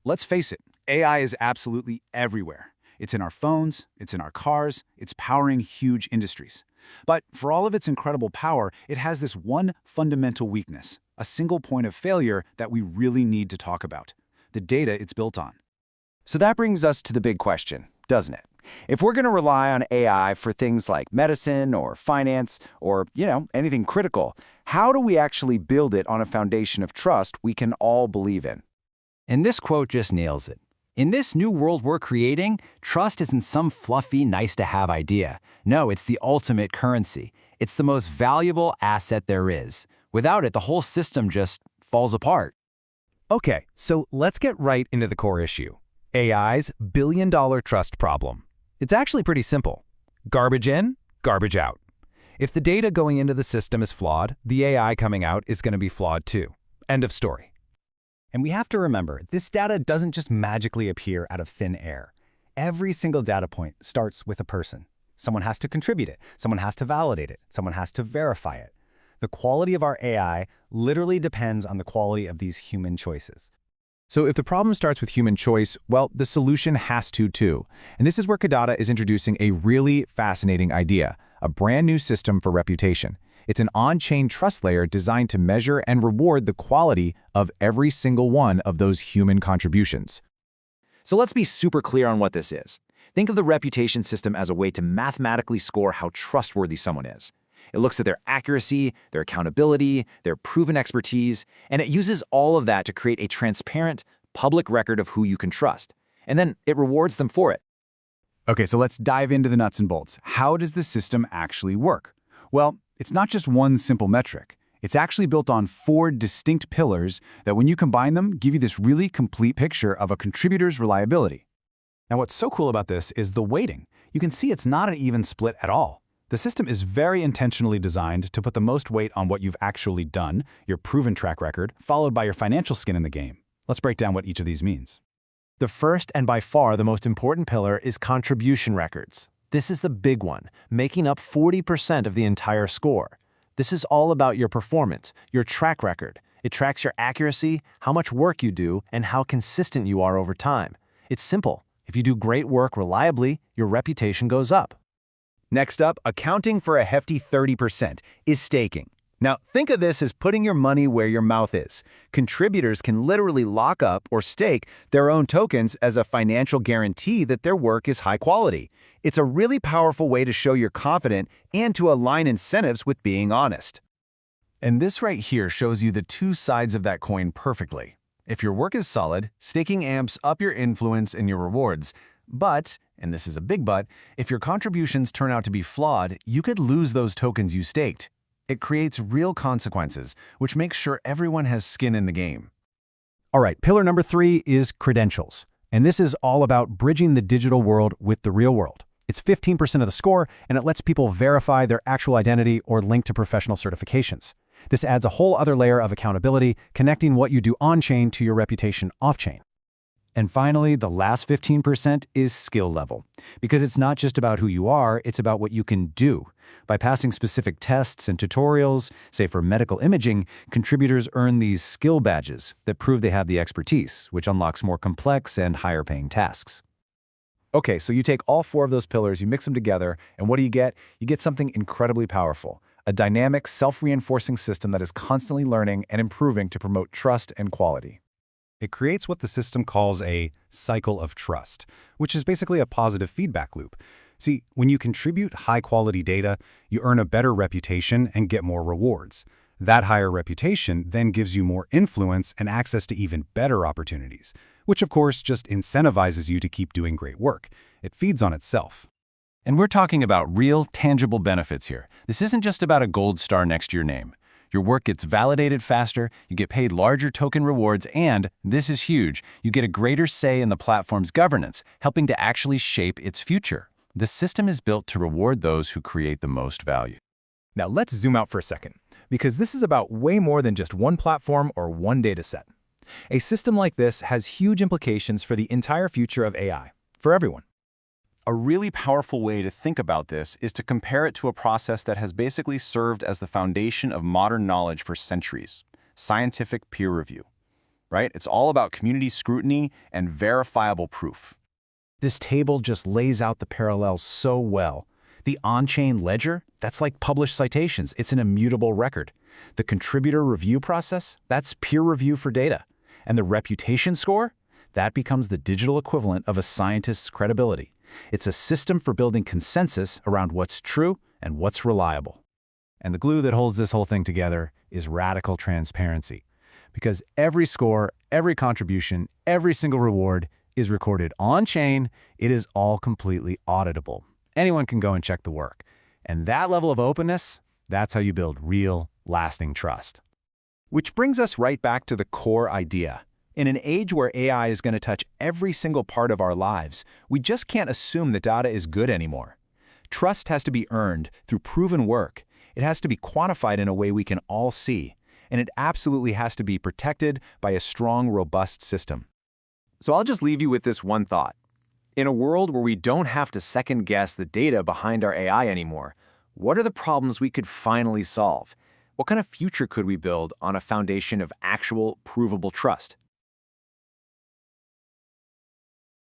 Let's face it, AI is absolutely everywhere. It's in our phones, it's in our cars, it's powering huge industries. But for all of its incredible power, it has this one fundamental weakness, a single point of failure that we really need to talk about: the data it's built on. So that brings us to the big question, doesn't it? If we're going to rely on AI for things like medicine or finance or, anything critical, how do we actually build it on a foundation of trust we can all believe in? And this quote just nails it. In this new world we're creating, trust isn't some fluffy, nice-to-have idea. No, it's the ultimate currency. It's the most valuable asset there is. Without it, the whole system just falls apart. Okay, so let's get right into the core issue: AI's billion-dollar trust problem. It's actually pretty simple. Garbage in, garbage out. If the data going into the system is flawed, the AI coming out is going to be flawed too. End of story. And we have to remember, this data doesn't just magically appear out of thin air. Every single data point starts with a person. Someone has to contribute it, someone has to validate it, someone has to verify it. The quality of our AI literally depends on the quality of these human choices. So if the problem starts with human choice, well, the solution has to too. And this is where Codatta is introducing a really fascinating idea: a brand new system for reputation. It's an on-chain trust layer designed to measure and reward the quality of every single one of those human contributions. So let's be super clear on what this is. Think of the reputation system as a way to mathematically score how trustworthy someone is. It looks at their accuracy, their accountability, their proven expertise, and it uses all of that to create a transparent, public record of who you can trust. And then it rewards them for it. Okay, so let's dive into the nuts and bolts. How does the system actually work? Well, it's not just one simple metric. It's actually built on 4 distinct pillars that, when you combine them, give you this really complete picture of a contributor's reliability. Now, what's so cool about this is the weighting. You can see it's not an even split at all. The system is very intentionally designed to put the most weight on what you've actually done, your proven track record, followed by your financial skin in the game. Let's break down what each of these means. The first and by far the most important pillar is contribution records. This is the big one, making up 40% of the entire score. This is all about your performance, your track record. It tracks your accuracy, how much work you do, and how consistent you are over time. It's simple. If you do great work reliably, your reputation goes up. Next up, accounting for a hefty 30%, is staking. Now, think of this as putting your money where your mouth is. Contributors can literally lock up or stake their own tokens as a financial guarantee that their work is high quality. It's a really powerful way to show you're confident and to align incentives with being honest. And this right here shows you the two sides of that coin perfectly. If your work is solid, staking amps up your influence and your rewards. But, and this is a big but, if your contributions turn out to be flawed, you could lose those tokens you staked. It creates real consequences, which makes sure everyone has skin in the game. All right, pillar number 3 is credentials. And this is all about bridging the digital world with the real world. It's 15% of the score, and it lets people verify their actual identity or link to professional certifications. This adds a whole other layer of accountability, connecting what you do on-chain to your reputation off-chain. And finally, the last 15% is skill level. Because it's not just about who you are, it's about what you can do. By passing specific tests and tutorials, say for medical imaging, contributors earn these skill badges that prove they have the expertise, which unlocks more complex and higher-paying tasks. Okay, so you take all 4 of those pillars, you mix them together, and what do you get? You get something incredibly powerful: a dynamic, self-reinforcing system that is constantly learning and improving to promote trust and quality. It creates what the system calls a cycle of trust, which is basically a positive feedback loop. See, when you contribute high-quality data, you earn a better reputation and get more rewards. That higher reputation then gives you more influence and access to even better opportunities, which of course just incentivizes you to keep doing great work. It feeds on itself. And we're talking about real, tangible benefits here. This isn't just about a gold star next to your name. Your work gets validated faster, you get paid larger token rewards, and, this is huge, you get a greater say in the platform's governance, helping to actually shape its future. The system is built to reward those who create the most value. Now let's zoom out for a second, because this is about way more than just one platform or one data set. A system like this has huge implications for the entire future of AI, for everyone. A really powerful way to think about this is to compare it to a process that has basically served as the foundation of modern knowledge for centuries: scientific peer review. right? It's all about community scrutiny and verifiable proof. This table just lays out the parallels so well. The on-chain ledger, that's like published citations. It's an immutable record. The contributor review process, that's peer review for data. And the reputation score, that becomes the digital equivalent of a scientist's credibility. It's a system for building consensus around what's true and what's reliable. And the glue that holds this whole thing together is radical transparency. Because every score, every contribution, every single reward is recorded on-chain, it is all completely auditable. Anyone can go and check the work. And that level of openness, that's how you build real, lasting trust. Which brings us right back to the core idea. In an age where AI is going to touch every single part of our lives, we just can't assume that data is good anymore. Trust has to be earned through proven work. It has to be quantified in a way we can all see. And it absolutely has to be protected by a strong, robust system. So I'll just leave you with this one thought. In a world where we don't have to second-guess the data behind our AI anymore, what are the problems we could finally solve? What kind of future could we build on a foundation of actual, provable trust?